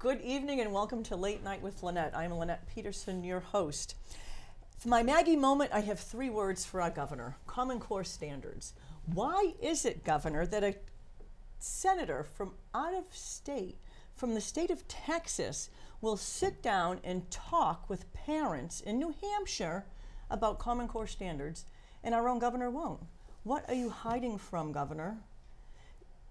Good evening and welcome to Late Night with Lenette. I'm Lenette Peterson, your host. For my Maggie moment, I have 3 words for our governor: Common Core standards. Why is it, Governor, that a senator from out of state, from the state of Texas, will sit down and talk with parents in New Hampshire about Common Core standards, and our own governor won't? What are you hiding from, Governor?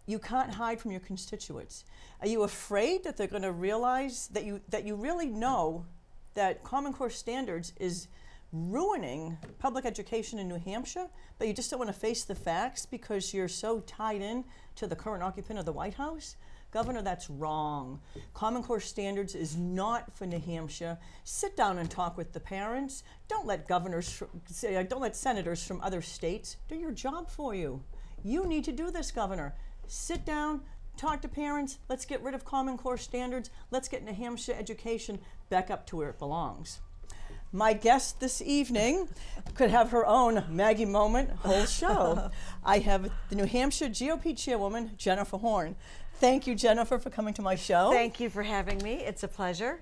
You can't hide from your constituents. Are you afraid that they're going to realize that you really know that Common Core standards is ruining public education in New Hampshire, but you just don't want to face the facts because you're so tied in to the current occupant of the White House? Governor, that's wrong. Common Core standards is not for New Hampshire. Sit down and talk with the parents. Don't let senators from other states do your job for you. You need to do this, Governor. Sit down, talk to parents. Let's get rid of Common Core standards. Let's get New Hampshire education back up to where it belongs. My guest this evening could have her own Maggie moment whole show. I have the New Hampshire GOP Chairwoman, Jennifer Horn. Thank you, Jennifer, for coming to my show. Thank you for having me. It's a pleasure.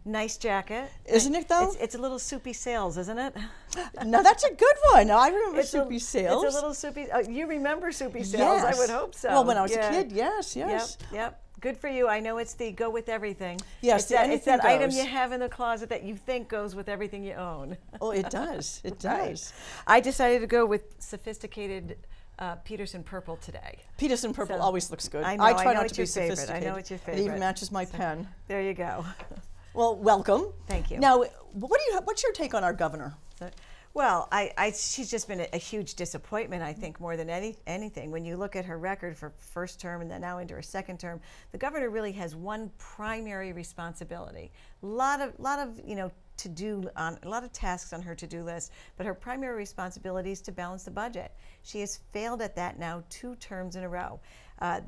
Nice jacket. Isn't it, though? It's a little soupy sales, isn't it? No, that's a good one. I remember soupy sales. It's a little soupy. You remember soupy sales? Yes. I would hope so. Well, when I was a kid, yes. Yep. Good for you. I know it's the go with everything. Yes, it's that item you have in the closet that you think goes with everything you own. Oh, it does. It does. Right. I decided to go with sophisticated Peterson purple today. Peterson purple always looks good. I know, I try know not it's to be your favorite. sophisticated. I know it's your favorite. It even matches my pen. There you go. Well, welcome. Thank you. Now, what's your take on our governor? Well, she's just been a huge disappointment, I think, more than anything. When you look at her record for first term and then now into her second term, the governor really has one primary responsibility. A lot of a lot of tasks on her to-do list, but her primary responsibility is to balance the budget. She has failed at that now 2 terms in a row.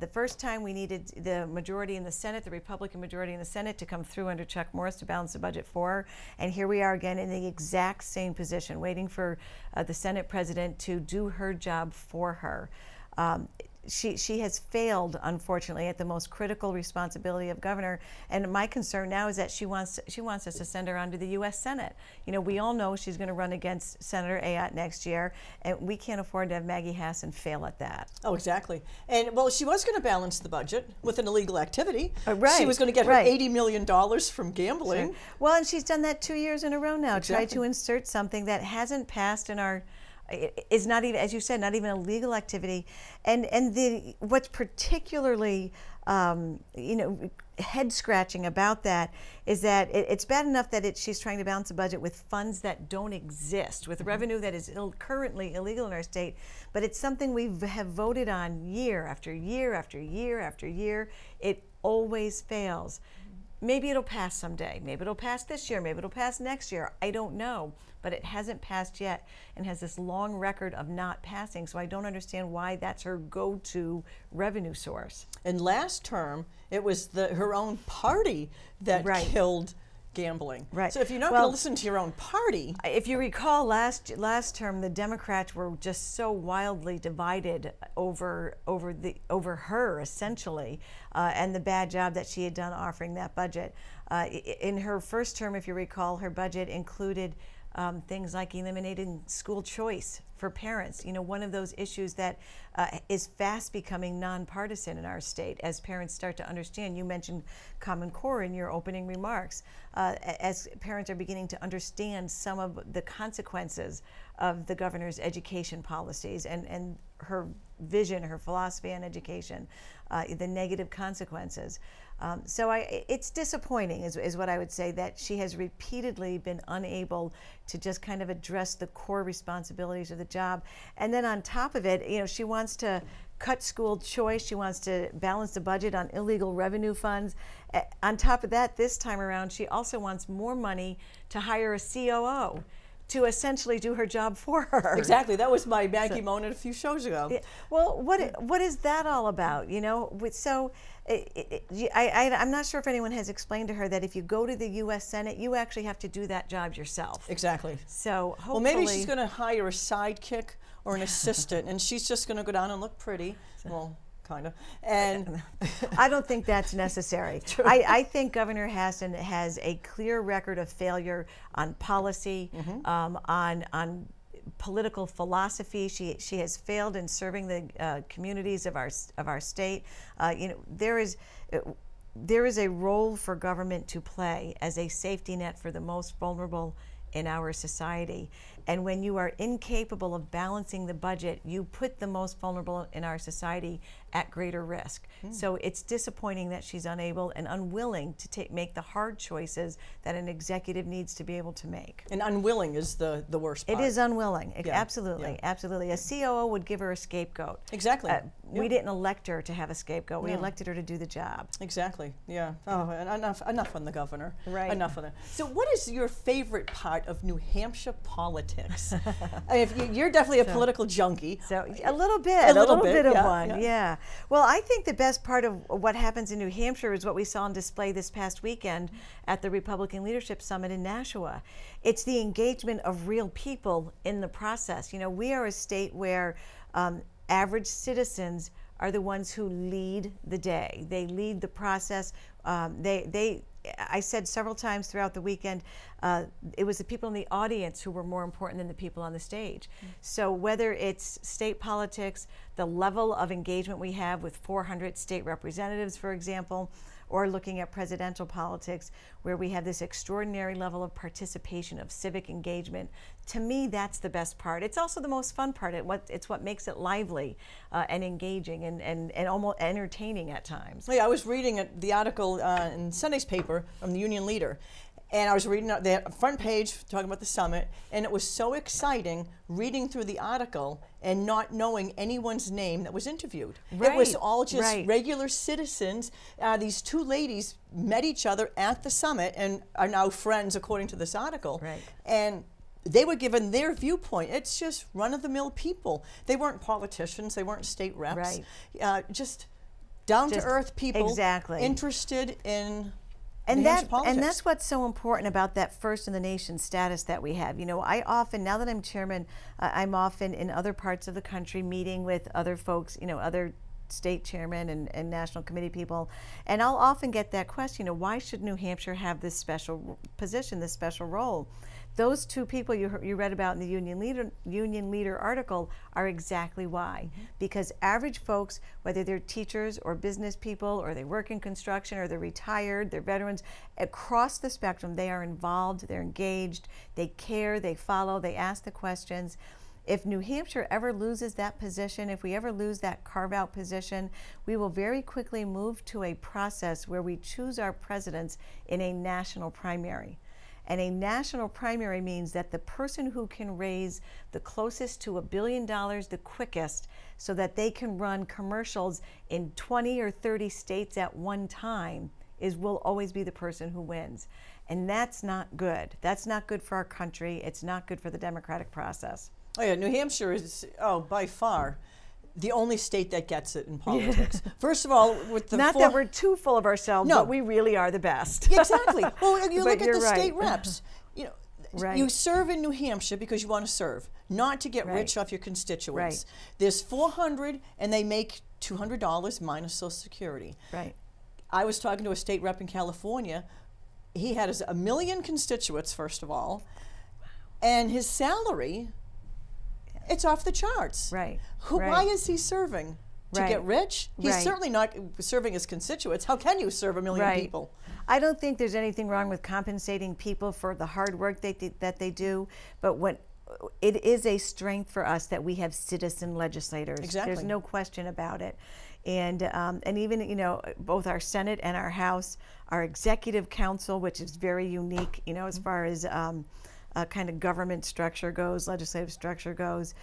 The first time we needed the majority in the Senate, the Republican majority in the Senate, to come through under Chuck Morris to balance the budget for her. And here we are again in the exact same position, waiting for the Senate president to do her job for her. She has failed, unfortunately, at the most critical responsibility of governor. And my concern now is that she wants us to send her on to the U.S. Senate. You know, we all know she's going to run against Senator Ayotte next year, and we can't afford to have Maggie Hassan fail at that. Oh, exactly. And, well, she was going to balance the budget with an illegal activity. Right. She was going to get her $80 million from gambling. Sure. Well, and she's done that 2 years in a row now. Exactly. Tried to insert something that hasn't passed in our... is not even, as you said, not even a legal activity, and what's particularly head scratching about that is that it's bad enough that she's trying to balance the budget with funds that don't exist, with revenue that is currently illegal in our state, but it's something we have voted on year after year after year after year. It always fails. Maybe it'll pass someday. Maybe it'll pass this year. Maybe it'll pass next year. I don't know. But it hasn't passed yet and has this long record of not passing. So I don't understand why that's her go-to revenue source. And last term, it was her own party that killed gambling. Right. So if you're not going to listen to your own party... If you recall, last term, the Democrats were just so wildly divided over her, essentially, and the bad job that she had done offering that budget. In her first term, if you recall, her budget included things like eliminating school choice for parents. You know, one of those issues that is fast becoming nonpartisan in our state as parents start to understand. You mentioned Common Core in your opening remarks. As parents are beginning to understand some of the consequences of the governor's education policies and her vision, her philosophy on education, the negative consequences. So it's disappointing, is what I would say, that she has repeatedly been unable to just kind of address the core responsibilities of the job. And then on top of it, you know, she wants to cut school choice. She wants to balance the budget on illegal revenue funds. On top of that, this time around, she also wants more money to hire a COO to essentially do her job for her. Exactly. That was my Maggie moment a few shows ago. Yeah. Well, what is that all about? You know, I'm not sure if anyone has explained to her that if you go to the U.S. Senate, you actually have to do that job yourself. Exactly. So hopefully... Well, maybe she's going to hire a sidekick or an assistant, and she's just going to go down and look pretty. Well, kind of. And I don't think that's necessary. I think Governor Hassan has a clear record of failure on policy, on political philosophy. She has failed in serving the communities of our state. You know, there is a role for government to play as a safety net for the most vulnerable in our society. And when you are incapable of balancing the budget, you put the most vulnerable in our society at greater risk. So it's disappointing that she's unable and unwilling to make the hard choices that an executive needs to be able to make. And unwilling is the worst part. It is unwilling. Yeah. Absolutely, absolutely. A COO would give her a scapegoat. Exactly. We didn't elect her to have a scapegoat. We elected her to do the job. Exactly. Yeah. Oh, and enough on the governor. Right. Enough on that. So, what is your favorite part of New Hampshire politics? I mean, you're definitely a political junkie. So a little bit of yeah, one, yeah. Well, I think the best part of what happens in New Hampshire is what we saw on display this past weekend at the Republican Leadership Summit in Nashua. It's the engagement of real people in the process. You know, we are a state where average citizens are the ones who lead the day. They lead the process. I said several times throughout the weekend, it was the people in the audience who were more important than the people on the stage. So whether it's state politics, the level of engagement we have with 400 state representatives, for example, or looking at presidential politics, where we have this extraordinary level of participation, of civic engagement. To me, that's the best part. It's also the most fun part. It's what makes it lively and engaging and almost entertaining at times. Yeah, I was reading the article in Sunday's paper from the Union Leader, and I was reading the front page talking about the summit, and it was so exciting reading through the article and not knowing anyone's name that was interviewed. Right, it was all just right. regular citizens. These two ladies met each other at the summit and are now friends, according to this article. Right. And they were given their viewpoint. It's just run-of-the-mill people. They weren't politicians. They weren't state reps. Right. Just down-to-earth people, exactly. interested in And New Hampshire politics. And that's what's so important about that first in the nation status that we have. You know, I often, now that I'm chairman, I'm often in other parts of the country meeting with other folks, you know, other state chairmen and national committee people, and I'll often get that question, you know, why should New Hampshire have this special position, this special role? Those two people you read about in the Union Leader article are exactly why. Because average folks, whether they're teachers or business people or they work in construction or they're retired, they're veterans, across the spectrum, they are involved, they're engaged, they care, they follow, they ask the questions. If New Hampshire ever loses that position, if we ever lose that carve-out position, we will very quickly move to a process where we choose our presidents in a national primary. And a national primary means that the person who can raise the closest to $1 billion the quickest so that they can run commercials in 20 or 30 states at one time will always be the person who wins. And that's not good. That's not good for our country. It's not good for the democratic process. Oh yeah, New Hampshire is, by far, the only state that gets it in politics. First of all, with the not that we're too full of ourselves, no. but we really are the best. Exactly. Well, you look at the right. state reps. You know, right. You serve in New Hampshire because you want to serve, not to get right. rich off your constituents. Right. There's 400, and they make $200 minus Social Security. Right. I was talking to a state rep in California. He had 1 million constituents, first of all, and his salary, it's off the charts. Right. Why right. is he serving? To right. get rich? He's right. certainly not serving his constituents. How can you serve 1 million right. people? I don't think there's anything wrong with compensating people for the hard work that they do, but it is a strength for us that we have citizen legislators. Exactly. There's no question about it. And even, you know, both our Senate and our House, our Executive Council, which is very unique, you know, as far as kind of government structure goes, legislative structure goes.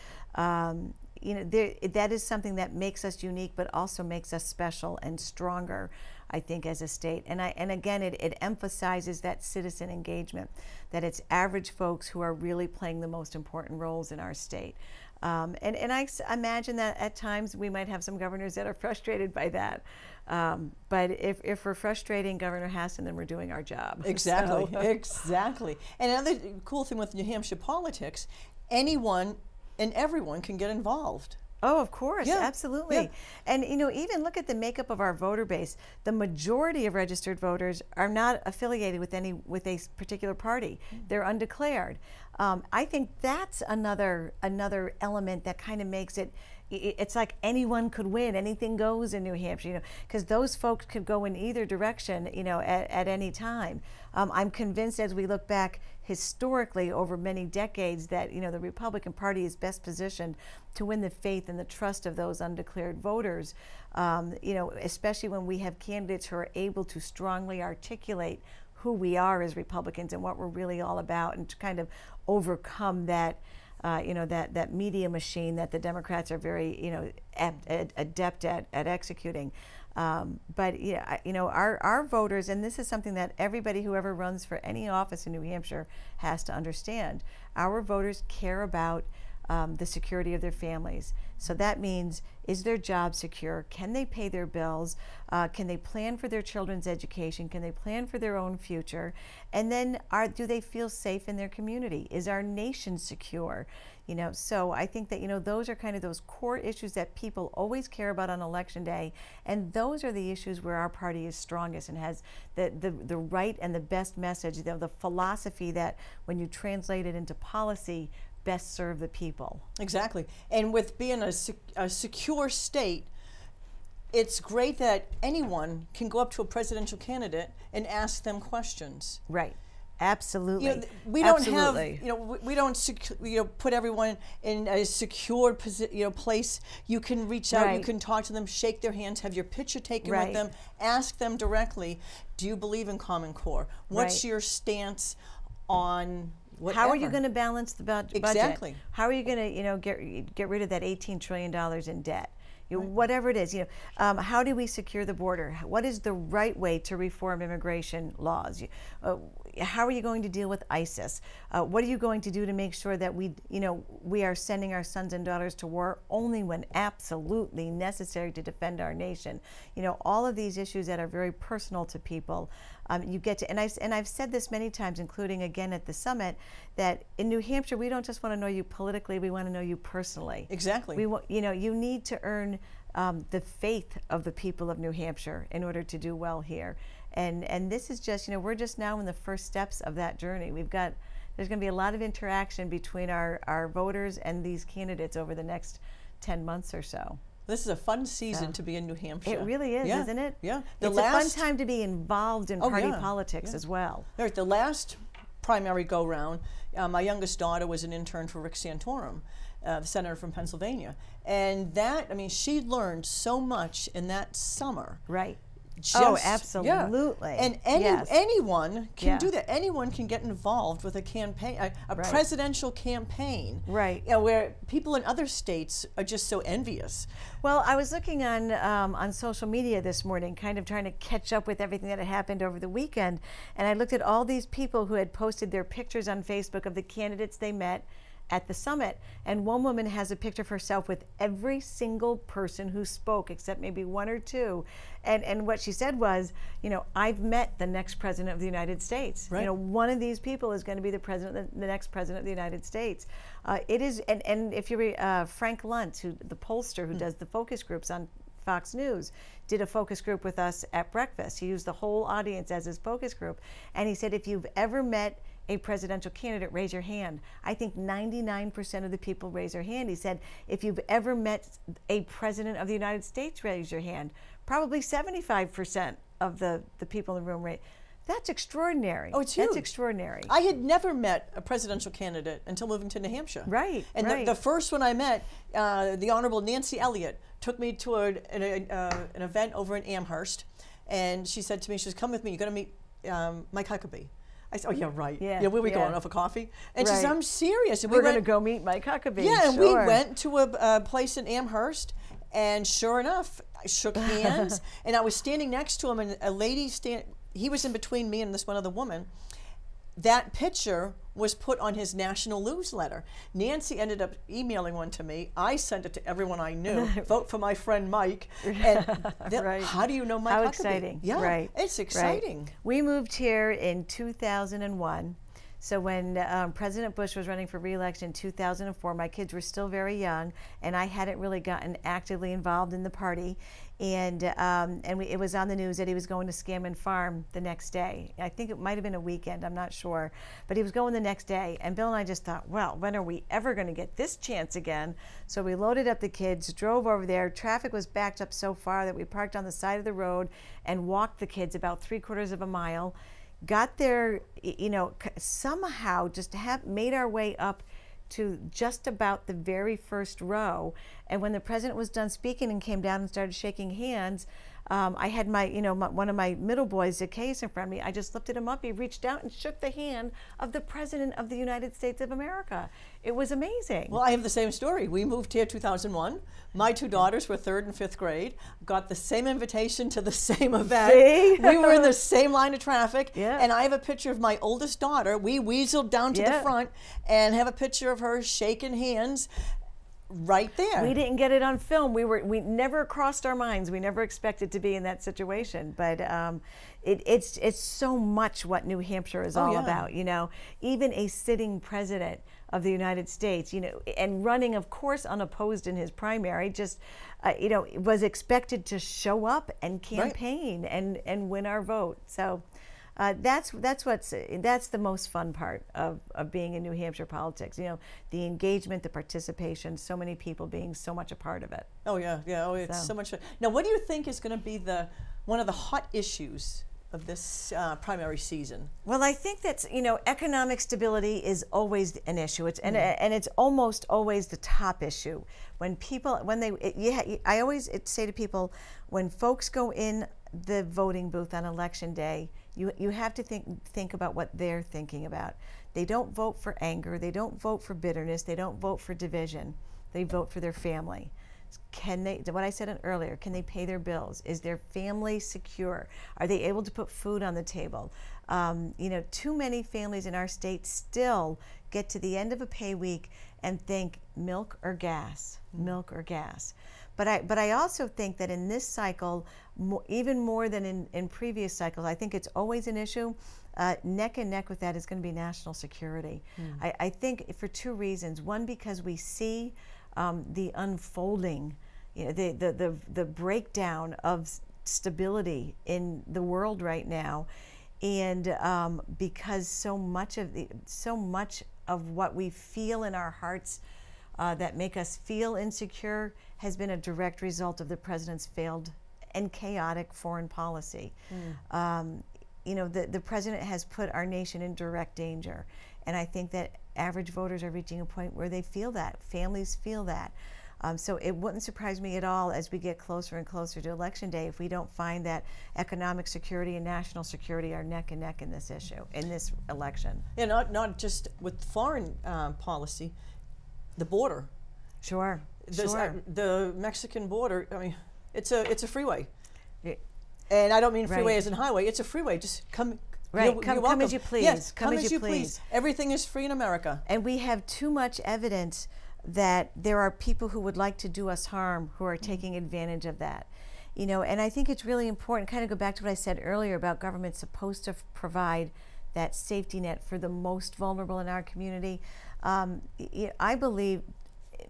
You know, that is something that makes us unique, but also makes us special and stronger, I think, as a state. And again, it emphasizes that citizen engagement, that it's average folks who are really playing the most important roles in our state. And I imagine that at times we might have some governors that are frustrated by that. But if we're frustrating Governor Hassan, then we're doing our job. Exactly, So. exactly. And another cool thing with New Hampshire politics, anyone and everyone can get involved. Oh, of course, Yeah. absolutely. Yeah. And even look at the makeup of our voter base. The majority of registered voters are not affiliated with a particular party. They're undeclared. I think that's another element that kind of makes it. It's like anyone could win, anything goes in New Hampshire, because those folks could go in either direction, at any time. I'm convinced as we look back historically over many decades that, the Republican Party is best positioned to win the faith and the trust of those undeclared voters, especially when we have candidates who are able to strongly articulate who we are as Republicans and what we're really all about, and to kind of overcome that that media machine that the Democrats are very, adept at executing. But our voters, and this is something that everybody who ever runs for any office in New Hampshire has to understand. Our voters care about the security of their families. So that means, is their job secure? Can they pay their bills? Can they plan for their children's education? Can they plan for their own future? And then do they feel safe in their community? Is our nation secure? So I think that, those are kind of those core issues that people always care about on Election Day. And those are the issues where our party is strongest and has the right and the best message, the philosophy that when you translate it into policy, best serve the people. Exactly. And with being a secure state, it's great that anyone can go up to a presidential candidate and ask them questions. Right. Absolutely. We don't Absolutely. have, we don't put everyone in a secure place. You can reach out, Right. you can talk to them, shake their hands, have your picture taken Right. with them, ask them directly, do you believe in Common Core? What's Right. your stance on whatever? How are you going to balance the budget? Exactly. How are you going to, get rid of that $18 trillion in debt? Whatever it is, how do we secure the border? What is the right way to reform immigration laws? How are you going to deal with ISIS? What are you going to do to make sure that we are sending our sons and daughters to war only when absolutely necessary to defend our nation? All of these issues that are very personal to people. You get to, and I've said this many times, including again at the summit, that in New Hampshire we don't just want to know you politically; we want to know you personally. Exactly. We want, you need to earn the faith of the people of New Hampshire in order to do well here. And this is just, we're just now in the first steps of that journey. There's going to be a lot of interaction between our voters and these candidates over the next 10 months or so. This is a fun season to be in New Hampshire. It really is, Yeah. isn't it? Yeah. It's a fun time to be involved in party politics as well. Right, the last primary go-round, my youngest daughter was an intern for Rick Santorum, the senator from Pennsylvania. And she learned so much in that summer. Right. Just, absolutely. Yeah. And anyone can do that. Anyone can get involved with a campaign, a Right. presidential campaign. Right. Where people in other states are just so envious. Well, I was looking on social media this morning, kind of trying to catch up with everything that had happened over the weekend, and I looked at all these people who had posted their pictures on Facebook of the candidates they met at the summit, and one woman has a picture of herself with every single person who spoke except maybe one or two, and what she said was, I've met the next president of the United States. Right. One of these people is going to be the next president of the United States. It is, and if you Frank Luntz, the pollster who does the focus groups on Fox News, did a focus group with us at breakfast. He used the whole audience as his focus group, and he said, if you've ever met a presidential candidate, raise your hand. I think 99% of the people raise their hand. He said, if you've ever met a president of the United States, raise your hand. Probably 75% of the people in the room raise. That's extraordinary. Oh, it's huge. That's extraordinary. I had never met a presidential candidate until moving to New Hampshire. Right. And right. the first one I met, the Honorable Nancy Elliott, took me to an event over in Amherst, and she said to me, she says, come with me, you're going to meet Mike Huckabee. I said, oh, yeah, right. Yeah, where we going, off a coffee? And she said, I'm serious. And we're going to go meet Mike Huckabee. Yeah, and sure. we went to a place in Amherst, and sure enough, I shook hands, and I was standing next to him, and a lady, he was in between me and this one other woman. That picture was put on his national newsletter. Nancy ended up emailing one to me. I sent it to everyone I knew. Vote for my friend Mike. And right. How do you know Mike Huckabee? How exciting. Yeah, right. It's exciting. Right. We moved here in 2001 So when President Bush was running for re-election in 2004, my kids were still very young, and I hadn't really gotten actively involved in the party. And it was on the news that he was going to Scammon Farm the next day. I think it might have been a weekend, I'm not sure. But he was going the next day. And Bill and I just thought, well, when are we ever going to get this chance again? So we loaded up the kids, drove over there. Traffic was backed up so far that we parked on the side of the road and walked the kids about 3/4 of a mile. Got there, you know, somehow just made our way up to just about the very first row. And when the president was done speaking and came down and started shaking hands, I had one of my middle boys, Zacchaeus, in front of me. I just lifted him up. He reached out and shook the hand of the President of the United States of America. It was amazing. Well, I have the same story. We moved here 2001. My two daughters were 3rd and 5th grade, got the same invitation to the same event. See? We were in the same line of traffic. Yeah. And I have a picture of my oldest daughter. We weaseled down to the front and have a picture of her shaking hands right there. We didn't get it on film. We never crossed our minds. We never expected to be in that situation. But it's so much what New Hampshire is all about. You know, even a sitting president of the United States, you know, and running, of course, unopposed in his primary, just you know, was expected to show up and campaign and win our vote. So. That's the most fun part of being in New Hampshire politics. You know, the engagement, the participation, so many people being so much a part of it. Oh yeah, yeah. Oh, it's so much fun. Now, what do you think is going to be one of the hot issues of this primary season? Well, I think that's, you know, economic stability is always an issue. And it's almost always the top issue. I always say to people, when folks go in the voting booth on election day, you have to think about what they're thinking about. They don't vote for anger. They don't vote for bitterness. They don't vote for division. They vote for their family. Can they, what I said earlier, can they pay their bills? Is their family secure? Are they able to put food on the table? You know, too many families in our state still get to the end of a pay week and think milk or gas, milk or gas. But I also think that in this cycle, even more than in previous cycles, I think it's always an issue. Neck and neck with that is going to be national security. I think for two reasons. One, because we see the unfolding, you know, the breakdown of stability in the world right now, and because so much of what we feel in our hearts that make us feel insecure has been a direct result of the president's failed and chaotic foreign policy. You know, the president has put our nation in direct danger, and I think that average voters are reaching a point where they feel that, families feel that. So it wouldn't surprise me at all as we get closer and closer to Election Day if we don't find that economic security and national security are neck and neck in this issue, in this election. Yeah, not just with foreign policy, the border. Sure. The Mexican border, I mean, it's a freeway. Yeah. And I don't mean freeway as in highway, it's a freeway. Just come. Right, come as you please. Yes, come as you please. Everything is free in America. And we have too much evidence that there are people who would like to do us harm who are taking advantage of that. You know, and I think it's really important, kind of go back to what I said earlier about government supposed to provide that safety net for the most vulnerable in our community. I believe,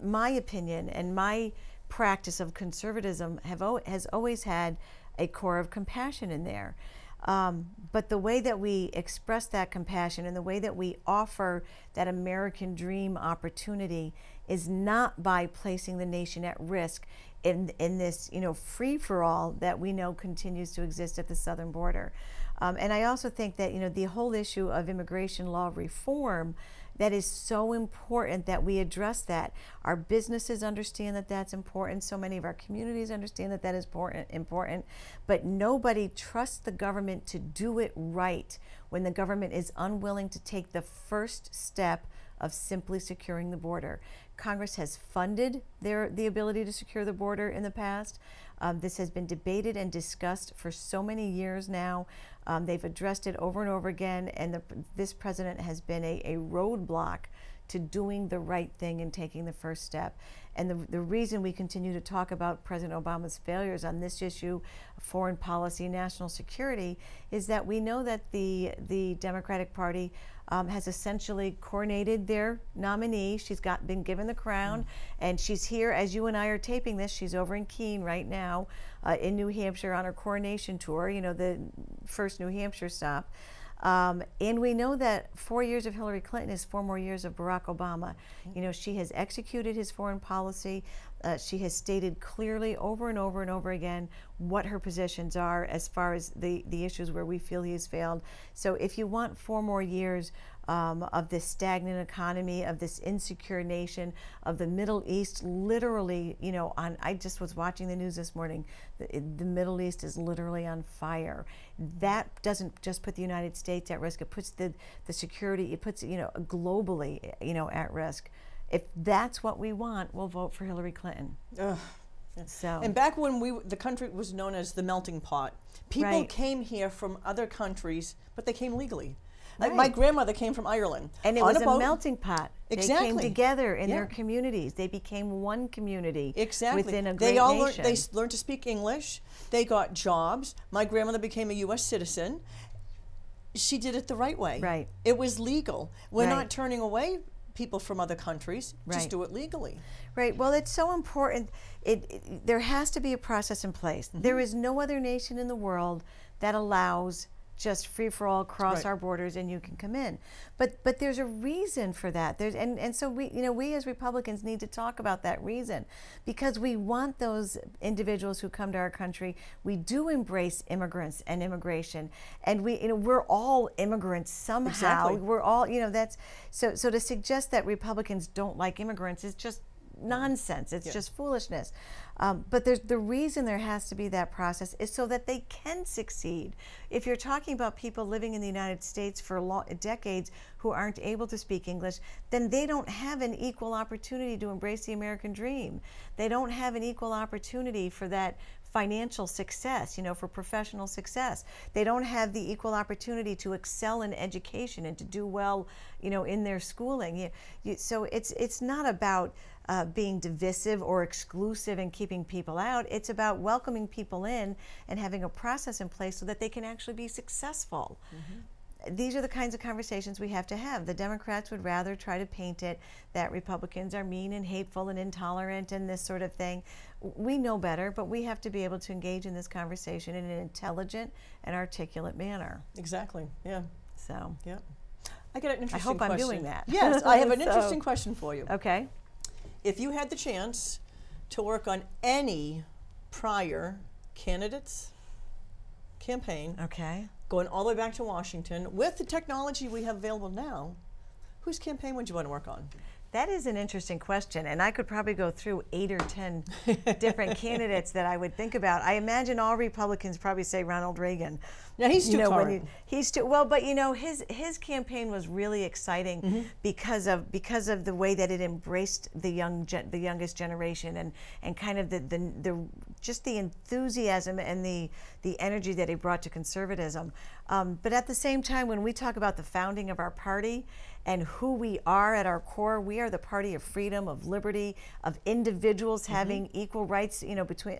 my opinion and my practice of conservatism has always had a core of compassion in there. But the way that we express that compassion and the way that we offer that American dream opportunity is not by placing the nation at risk in this, you know, free-for-all that we know continues to exist at the southern border. And I also think that, you know, the whole issue of immigration law reform, that is so important that we address that. Our businesses understand that that's important. So many of our communities understand that that is important. But nobody trusts the government to do it right when the government is unwilling to take the first step of simply securing the border. Congress has funded the ability to secure the border in the past. This has been debated and discussed for so many years now. They've addressed it over and over again, and this president has been a roadblock to doing the right thing and taking the first step. And the reason we continue to talk about President Obama's failures on this issue, foreign policy, national security, is that we know that the Democratic Party has essentially coronated their nominee. She's been given the crown, and she's here as you and I are taping this. She's over in Keene right now in New Hampshire on her coronation tour, you know, the first New Hampshire stop. And we know that 4 years of Hillary Clinton is 4 more years of Barack Obama. You know, she has executed his foreign policy. She has stated clearly over and over and over again what her positions are as far as the issues where we feel he has failed. So if you want 4 more years of this stagnant economy, of this insecure nation, of the Middle East literally, you know, I just was watching the news this morning, the Middle East is literally on fire. That doesn't just put the United States at risk, it puts the security, it puts, you know, globally, you know, at risk. If that's what we want, we'll vote for Hillary Clinton. Ugh. So. And back when the country was known as the melting pot, people came here from other countries, but they came legally. Like my grandmother came from Ireland. And it was a melting pot. Exactly. They came together in their communities. They became one community within a great nation. They learned to speak English. They got jobs. My grandmother became a U.S. citizen. She did it the right way. Right. It was legal. We're not turning away people from other countries. Right. Just do it legally. Right. Well, it's so important. There has to be a process in place. There is no other nation in the world that allows just free for all across our borders and you can come in. But there's a reason for that. And so we as Republicans need to talk about that reason, because we want those individuals who come to our country. We do embrace immigrants and immigration, and we're all immigrants somehow. Exactly. We're all, that's so to suggest that Republicans don't like immigrants is just nonsense. It's just foolishness. But the reason there has to be that process is so that they can succeed. If you're talking about people living in the United States for decades who aren't able to speak English, then they don't have an equal opportunity to embrace the American dream. They don't have an equal opportunity for that financial success, for professional success. They don't have the equal opportunity to excel in education and to do well, in their schooling. So it's not about being divisive or exclusive and keeping people out. It's about welcoming people in and having a process in place so that they can actually be successful. These are the kinds of conversations we have to have. The Democrats would rather try to paint it that Republicans are mean and hateful and intolerant and this sort of thing. We know better, but we have to be able to engage in this conversation in an intelligent and articulate manner. Exactly, yeah. So. Yeah. I got an interesting question. I hope I'm doing that. Yes, I have an interesting question for you. Okay. If you had the chance to work on any prior candidate's campaign, going all the way back to Washington, with the technology we have available now, whose campaign would you want to work on? That is an interesting question, and I could probably go through 8 or 10 different candidates that I would think about. I imagine all Republicans probably say Ronald Reagan. Now he's too current. He's too well, but his campaign was really exciting because of the way that it embraced the youngest generation and kind of the just the enthusiasm and the energy that he brought to conservatism. But at the same time, when we talk about the founding of our party and who we are at our core, we are the party of freedom, of liberty, of individuals having equal rights,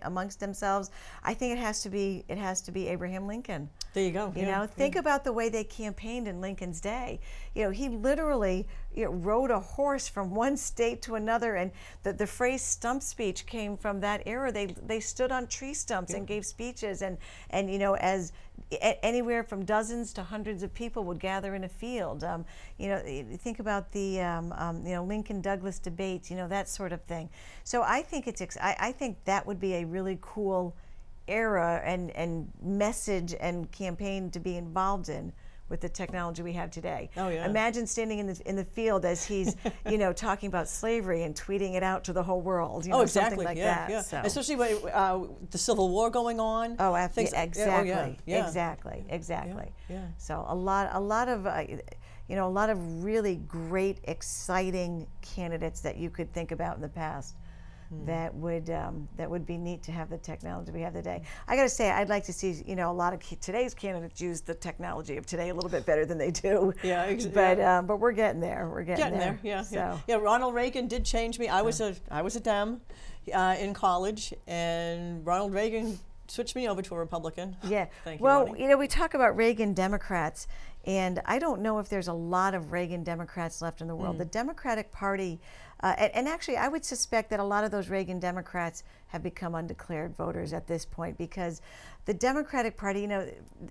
amongst themselves. I think it has to be Abraham Lincoln. There you go. Think about the way they campaigned in Lincoln's day. He literally rode a horse from one state to another, and the phrase stump speech came from that era. They stood on tree stumps and gave speeches, and as anywhere from dozens to hundreds of people would gather in a field. Think about the Lincoln Douglas debates, that sort of thing. So I think I think that would be a really cool era and message and campaign to be involved in with the technology we have today. Oh, yeah. Imagine standing in the field as he's talking about slavery and tweeting it out to the whole world. Exactly. Something like that. Yeah. So. Especially when the Civil War going on. Oh, exactly. Yeah. Exactly. Yeah. So a lot of really great, exciting candidates that you could think about in the past. that would be neat to have the technology we have today. I got to say, I'd like to see, you know, a lot of today's candidates use the technology of today a little bit better than they do. Yeah, but we're getting there. We're getting there. Yeah, so. yeah. Ronald Reagan did change me. I was a Dem in college, and Ronald Reagan switched me over to a Republican. Yeah. Thank you, well, Ronnie. you know, we talk about Reagan Democrats, and I don't know if there's a lot of Reagan Democrats left in the world. The Democratic Party, and actually I would suspect that a lot of those Reagan Democrats have become undeclared voters at this point, because the Democratic Party, you know,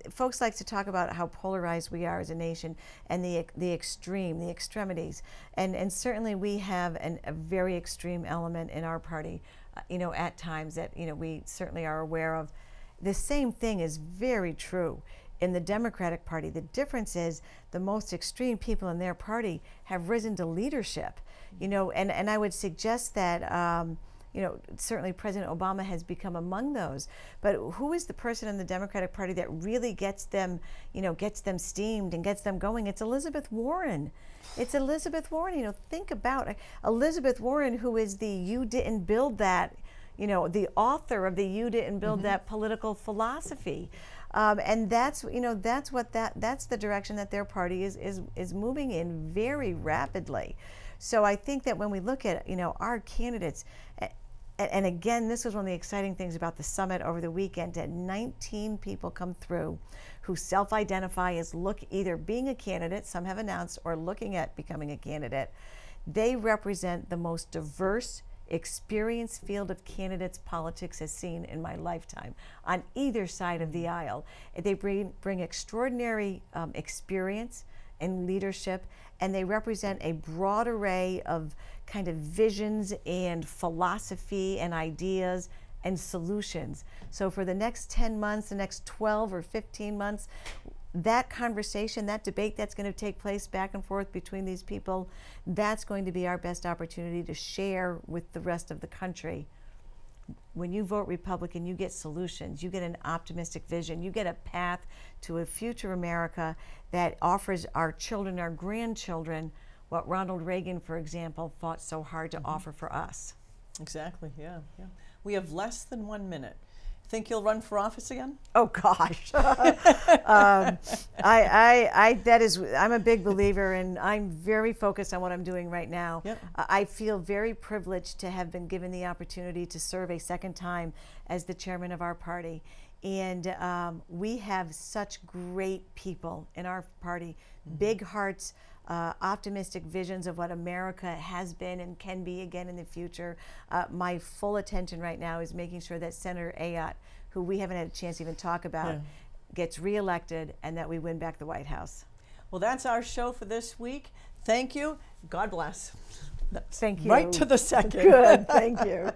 folks like to talk about how polarized we are as a nation, and the extremities, and certainly we have a very extreme element in our party, you know, at times that, you know, we certainly are aware of. The same thing is very true in the Democratic Party. The difference is the most extreme people in their party have risen to leadership, you know, and I would suggest that, you know, certainly President Obama has become among those. But who is the person in the Democratic Party that really gets them, you know, gets them steamed and gets them going? It's Elizabeth Warren. It's Elizabeth Warren. You know, think about Elizabeth Warren, who is the "you didn't build that," you know, the author of the "you didn't build that" political philosophy. And that's, you know, that's the direction that their party is moving in very rapidly. So I think that when we look at, you know, our candidates, and again, this was one of the exciting things about the summit over the weekend, that 19 people come through who self-identify as either being a candidate, some have announced, or looking at becoming a candidate. They represent the most diverse, experienced field of candidates politics has seen in my lifetime on either side of the aisle. They bring extraordinary experience and leadership, and they represent a broad array of kind of visions and philosophy and ideas and solutions. So for the next 10 months, the next 12 or 15 months, that conversation, that debate that's going to take place back and forth between these people, that's going to be our best opportunity to share with the rest of the country. When you vote Republican, you get solutions, you get an optimistic vision, you get a path to a future America that offers our children, our grandchildren, what Ronald Reagan, for example, fought so hard to offer for us. Exactly, yeah. We have less than 1 minute. Think you'll run for office again? Oh gosh, I'm a big believer, and I'm very focused on what I'm doing right now. Yep. I feel very privileged to have been given the opportunity to serve a second time as the chairman of our party, and we have such great people in our party, big hearts, optimistic visions of what America has been and can be again in the future. My full attention right now is making sure that Senator Ayotte, who we haven't had a chance to even talk about, gets reelected, and that we win back the White House. Well, that's our show for this week. Thank you. God bless. Thank you. Right to the second. Good. Thank you.